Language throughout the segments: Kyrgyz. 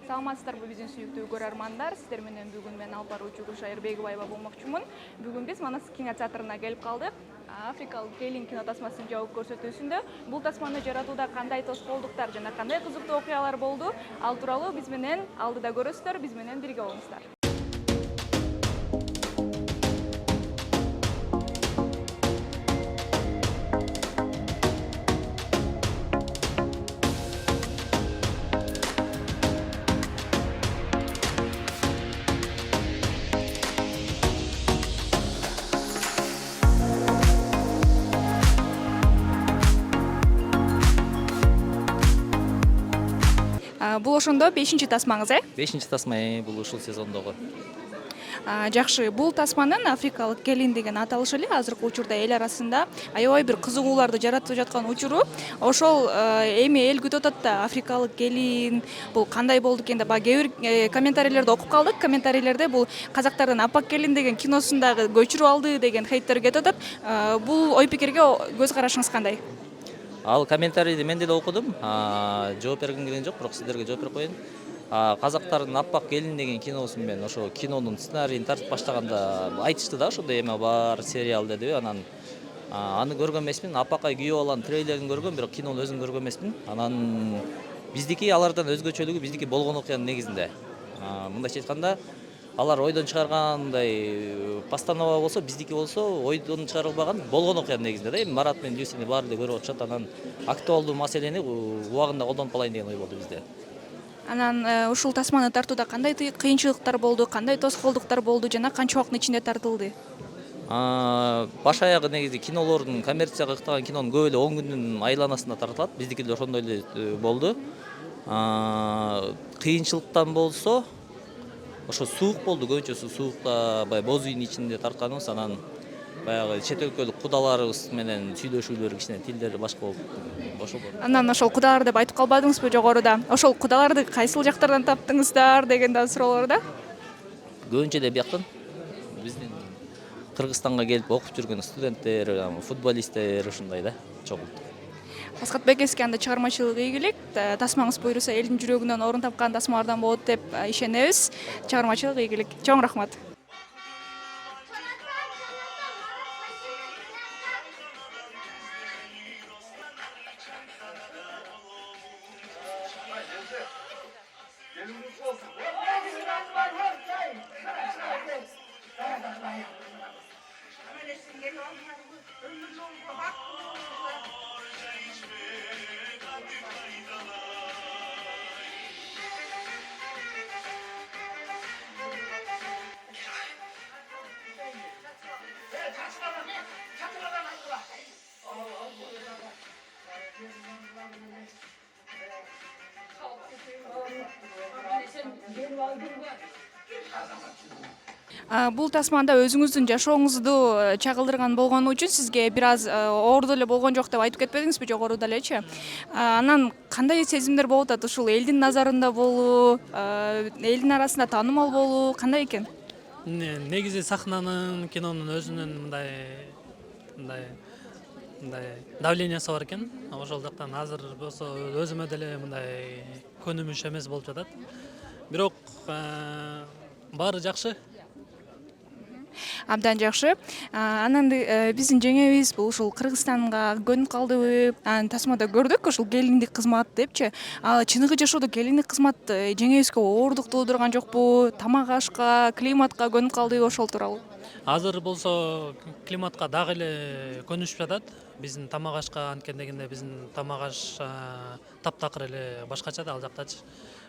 Саламатсыздарбы биздин сүйүктүү көрөрмандар, сиздер менен бүгүн мен Алпар Учугуш Айырбекова болмокчумун. Бүгүн биз Манас кинотеатрына келип калдык. Африкалык Келин кино тасмасынын жабык көрсөтүүсүндө бул тасманы жаратууда кандай тоскоолдуктар жана кандай кызыктуу окуялар болду, ал тууралуу биз менен алдыда көрөсүздөр, биз менен бирге болуңуздар. Бул ошондо 5-чи тасмаңыз, э? 5-чи тасма бул ушул сезондогу. Жакшы, бул тасманын Африкалык Келин деген аталышы эле азыркы учурда эл арасында аябай бир кызыгууларды жаратып жаткан учуру. Ошол эми эл күтүп атат да, Африкалык Келин бул кандай болду экен деп, кээ бир комментарийлерди окуп калдык. Комментарийлерде бул казактардын Аппак Келин деген киносун дагы көчүрүп алды деген хейттер кетип атат. Бул ой пикирге көз карашыңыз кандай? Ал комментарийди мен деле окудум. Жооп бергим келген жок, бирок сиздерге жооп берип коеюн. Казактардын Аппак Келин деген киносун мен ошо кинонун сценарийин тартып баштаганда айтышты да, ошондой эме бар сериал дедиби. Анан аны көргөн эмесмин. Аппакай күйөө баланын трейлерин көргөм, бирок кинонун өзүн көргөн эмесмин. Анан биздики алардан өзгөчөлүгү биздики болгон окуянын негизинде. Мындайча айтканда, алар ойдон чыгаргандай постанова болсо, биздики болсо ойдон чыгарылбаган болгон окуянын негизинде да. Эми Марат менен Люсини баары эле көрүп атышат. Анан актуалдуу маселени убагында колдонуп калайын деген ой болду бизде. Анан ушул тасманы тартууда кандай кыйынчылыктар болду, кандай тоскоолдуктар болду жана канча убакыттын ичинде тартылды? Баш аягы негизи кинолордун коммерцияга ыктаган кинонун көп эле 10 күндүн айланасында тартылат. Биздики деле ошондой эле болду. Кыйынчылыктан болсо ошо суук болду, көбүнчөсү суукта, баягы боз үйдүн ичинде тартканыбыз. Анан баягы чет өлкөлүк кудаларыбыз менен сүйлөшүүлөр, кичине тилдери башка болуп ошол. Анан ошол кудалар деп айтып калбадыңызбы жогоруда? Ошол кудаларды кайсыл жактардан таптыңыздар деген да суроолор да? Көбүнчө эле бияктан биздин Кыргызстанга келип окуп жүргөн студенттер, футболисттер ушундай да чогулду. Аскатбек эске анда чыгармачылык ийгилик, тасмаңыз буйруса элдин жүрөгүнөн орун тапкан тасмалардан болот деп ишенебиз. Чыгармачылык ийгилик. Чоң рахмат. Бул тасманда өзүңүздүн жашооңузду чагылдырган болгону үчүн сизге бир аз оор деле болгон жок деп айтып кетпедиңизби жогоруда элечи? Анан кандай сезимдер болуп атат? Ушул элдин назарында болуу, элдин арасында таанымал болуу кандай экен? Негизи сахнанын, кинонун өзүнүн мындай давлениясы бар экен. Ошол жактан азыр болсо өзүмө деле мындай көнүмүш эмес болуп жатат. Бирок баары жакшы. Абдан жакшы. Анан биздин жеңебиз бул ушул Кыргызстанга көнүп калдыбы? Тасмада көрдүк ушул келиндик кызмат депчи. Чыныгы жашоодо келиндик кызмат жеңебизге оорундук туудурган жокпу? Тамак ашка, климатка көнүп калдыбы, ошол тууралуу? Азыр болсо климатка дагы эле көнүшүп жатат. Биздин тамак ашка анткен дегенде биздин тамак аш таптакыр эле башкача да ал жактачы.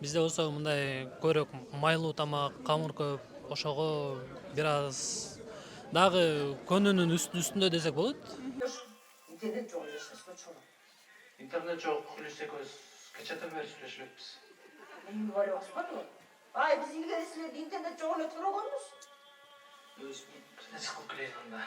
Бизде болсо мындай көбүрөөк майлуу тамак, камыр көп, ошого бир аз дагы көнүүнүн үстүндө десек болот. Интернет жок эле чоң. Интернет жок, Люси экөөбүз кечээден бери сүйлөшүп атпыз. Үйгө барып аспадыбы? Биз илгери силерди интернет жок эле сураганбыз. Өзүм чыгып келейин анда.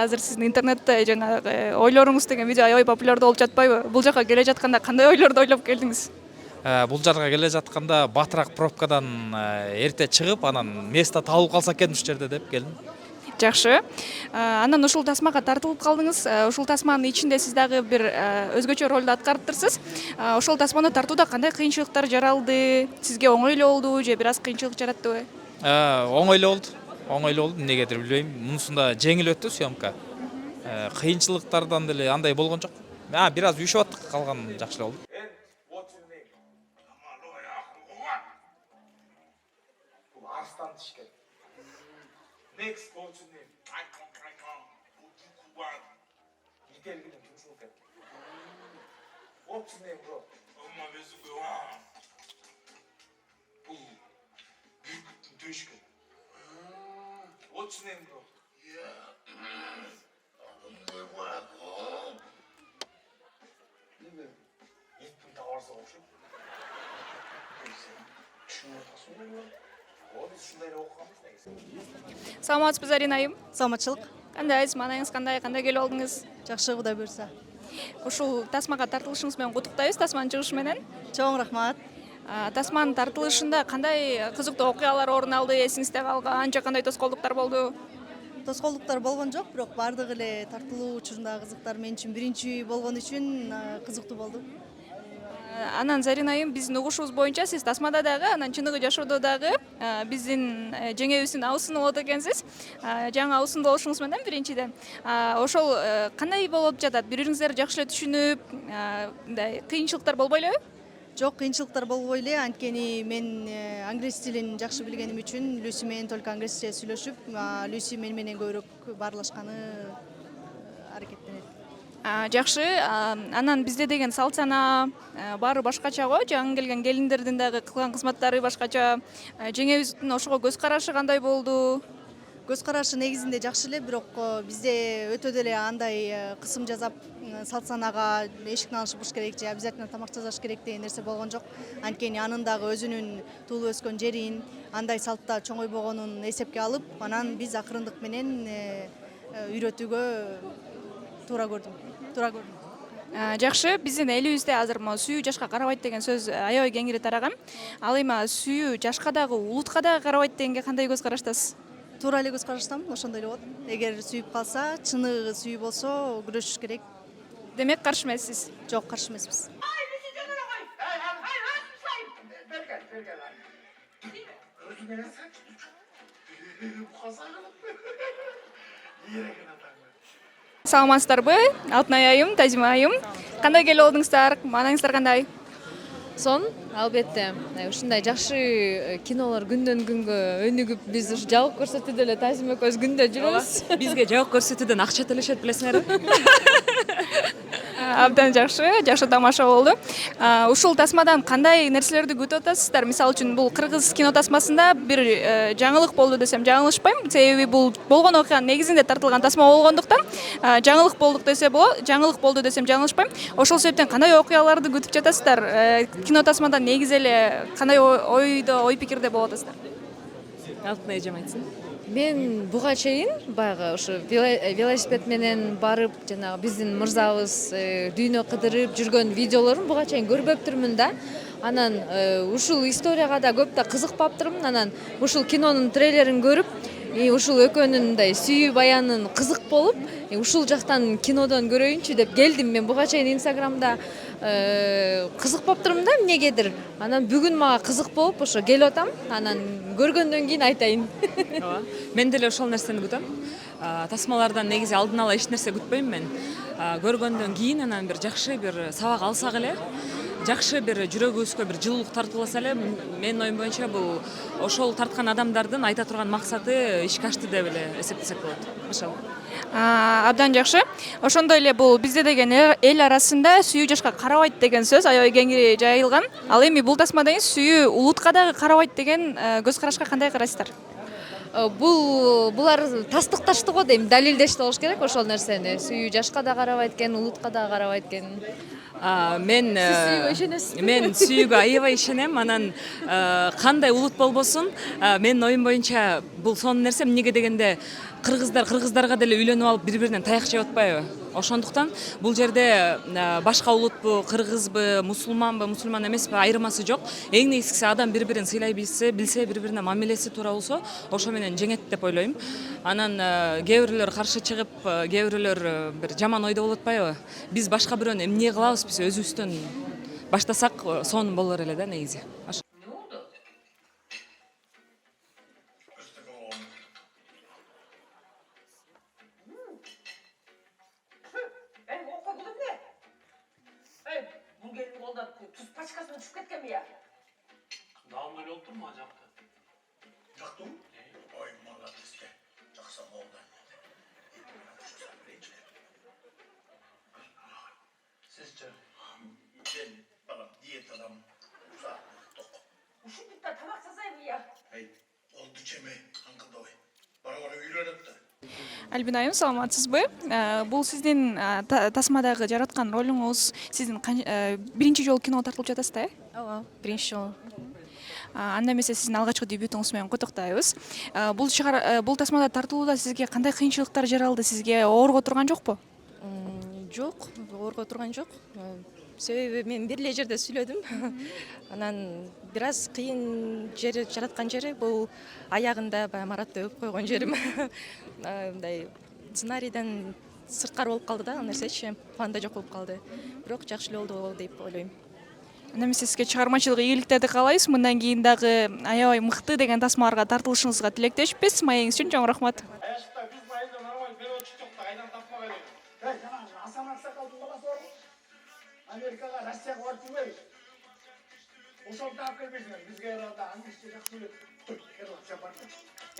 Азыр сиздин интернетте жанагы ойлоруңуз деген видео аябай популярдуу болуп жатпайбы? Бул жака келе жатканда кандай ойлорду ойлоп келдиңиз? Бул жерге келе жатканда батыраак пробкадан эрте чыгып, анан место табылып калса экен ушул жерде деп келдим. Жакшы. Анан ушул тасмага тартылып калдыңыз. Ушул тасманын ичинде сиз дагы бир өзгөчө ролду аткарыптырсыз. Ошол тасманы тартууда кандай кыйынчылыктар жаралды? Сизге оңой эле болдубу же бир аз кыйынчылык жараттыбы? Оңой эле болду. Оңой эле болду. Эмнегедир билбейм. Мунусунда жеңил өттү съемка. Кыйынчылыктардан деле андай болгон жок. Бир аз үйшүп аттык, калган жакшы эле болду. Arslan tişket. Next, what's your name? Gitel gidin, kimsin sen? What's your name, bro? Amma bezi koyuyor. Bu büyük düşkün. What's your name, bro? Gittim tavarsa olsun. Şunu ortasını mı? Саламатсызбы, Зарина айым? Саламатчылык. Кандайсыз? Маанайыңыз кандай? Кандай келип алдыңыз? Жакшы, Кудай буйрса. Ушул тасмага тартылышыңыз менен куттуктайбыз, тасманын чыгышы менен. Чоң рахмат. Тасманын тартылышында кандай кызыктуу окуялар орун алды, эсиңизде калган, же кандай тоскоолдуктар болду? Тоскоолдуктар болгон жок, бирок бардыгы эле тартылуу учурундагы кызыктар мен үчүн биринчи болгон үчүн кызыктуу болду. Анан Зарина айым, биздин угушубуз боюнча сиз тасмада дагы, анан чыныгы жашоодо дагы биздин жеңебиздин абысыны болот экенсиз. Жаңы абысында болушуңуз менен биринчиден. Ошол кандай болуп жатат? Бири-бириңиздерди жакшы эле түшүнүп, мындай кыйынчылыктар болбой элеби? Жок, кыйынчылыктар болбой эле, анткени мен англис тилин жакшы билгеним үчүн Люси менен только англисче сүйлөшүп, Люси мен менен көбүрөөк баарлашканы аракеттенет. Жакшы. Анан бизде деген салт сана баары башкача го. Жаңы келген келиндердин дагы кылган кызматтары башкача. Жеңебиздин ошого көз карашы кандай болду? Көз карашы негизинде жакшы эле, бирок бизде өтө деле андай кысым жасап, салт санага эшиктин алышып керек же обязательно тамак жасаш керек деген нерсе болгон жок. Анткени анын дагы өзүнүн туулуп өскөн жерин, андай салтта чоңойбогонун эсепке алып, анан биз акырындык менен үйрөтүүгө туура көрдүм. Жакшы, биздин элибизде азыр сүйүү жашка карабайт деген сөз аябай кеңири тараган. Ал эми сүйүү жашка дагы, улутка дагы карабайт дегенге кандай көз караштасыз? Туура эле көз караштамын, ошондой эле болот. Эгер сүйүп калса, чыныгы сүйүү болсо, күрөшүш керек. Демек каршы эмессиз? Жок, каршы эмеспиз. Саламатсыздарбы? Алтынай айым, Тазима айым. Кандай келип алдыңыздар? Маанайыңыздар кандай? Сон, албетте, ушундай жакшы кинолор күндөн күнгө өнүгүп, биз ушу жабык көрсөтүүдө эле Тазим экөөбүз күндө жүрөбүз. Бизге жабык көрсөтүүдөн акча төлөшөт, билесиңерби? Абдан жакшы тамаша болду. Ушул тасмадан кандай нерселерди күтүп атасыздар? Мисалы үчүн бул кыргыз кино тасмасында бир жаңылык болду десем жаңылышпайм. Себеби бул болгон окуянын негизинде тартылган тасма болгондуктан жаңылык болду десем жаңылышпайм. Ошол себептен кандай окуяларды күтүп жатасыздар? Кино тасмадан негиз эле кандай ой пикирде болуп атасыздар? Алтынай эжем айтсын. Мен буга чейин баягы ушу велосипед менен барып, жанагы биздин мырзабыз дүйнө кыдырып жүргөн видеолорун буга чейин көрбөптүрмүн да. Анан ушул историяга да көп да кызыкпаптырмын. Анан ушул кинонун трейлерин көрүп, ушул экөөнүн мындай сүйүү баянын кызык болуп, ушул жактан кинодон көрөйүнчү деп келдим. Мен буга чейин Инстаграмда кызыкпаптырмын да эмнегедир. Анан бүгүн мага кызык болуп, ошо келип атам. Анан көргөндөн кийин айтайын. Ооба. Мен деле ошол нерсени күтөм. Тасмалардан негизи алдын ала эч нерсе күтпөйм мен. Көргөндөн кийин анан бир жакшы бир сабак алсак эле, жакшы бир жүрөгүбүзгө бир жылуулук тартылса эле, менин оюм боюнча бул ошол тарткан адамдардын айта турган максаты ишке ашты деп эле эсептесек болот. Ошол. Абдан жакшы. Ошондой эле бул бизде деген эл арасында сүйүү жашка карабайт деген сөз аябай кеңири жайылган. Ал эми бул тасмадан сүйүү улутка дагы карабайт деген көз карашка кандай карайсыздар? Булар тастыкташты го дейм, далилдешти болуш керек ошол нерсени. Сүйүү жашка да карабайт экен, улутка да карабайт экен. Мен сүйүүгө аябай ишенем. Анан кандай улут болбосун, менин оюм боюнча бул сонун нерсе. Эмнеге дегенде кыргыздарга деле үйлөнүп алып бири биринен таяк жеп атпайбы? Ошондуктан бул жерде башка улутпу, кыргызбы, мусулман эмеспи айырмасы жок. Эң негизгиси адам бири бирин сыйлай билсе, бири бирине мамилеси туура болсо, ошо менен жеңет деп ойлойм. Анан кээ бирлөр каршы чыгып, кээ бирлөр бир жаман ойдо болуп атпайбы? Биз башка бирөөнү эмне кылабыз, биз өзүбүздөн баштасак сонун болор эле да негизи. Ne oldu? Benim o kokulum ne? Bu gelin kolda tuz paçkasına düşüp ketken mi ya? Dağın öyle oldu mu acaba? Жактым? Ой, молодец. Жақсы болды. Sizce? Мен балам диетадан ұзақ тоқ. Uşun da tamak sazayım ya. Ей, олды жеме, аңқылдабай. Бара-бара үйреніпті. Альбина айым, саламатсызбы? Бул сиздин тасмадагы жараткан ролуңуз, сиздин биринчи жолу киного тартылып жатасыз да? ооба биринчи жолу. Анда эмесе сиздин алгачкы дебютуңуз менен куттуктайбыз. Бул тасмада тартылууда сизге кандай кыйынчылыктар жаралды? Сизге оорго турган жокпу? Жок, оорго турган жок. Себеби мен бир эле жерде сүйлөдүм. Анан бир аз кыйын жери жараткан жери бул аягында баягы Маратты өп койгон жерим. Мындай сценарийден сырткары болуп калды да, ал нерсечи планда жок болуп калды. Бирок жакшы эле болду деп ойлойм. Анда эмесе сизге чыгармачылык ийгиликтерди каалайбыз. Мындан кийин дагы аябай мыкты деген тасмаларга тартылышыңызга тилектешпиз. Маегиңиз үчүн чоң рахмат. Аяшта біз майында нормаль переводчик жоқ та, айдан тапма келеді. Жаңағы Асан Ақсақалдың баласы бар ғой. Америкаға, Россияға барып жүрмейді. Ошоны тап келмейсіңдер. Бізге арада англисше жақсы сөйлеп. Тұр, Ерлан, сен бар.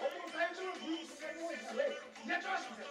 Оның сайын жүріп, дүйгісі келмей ойсың. Не тұрасың сен?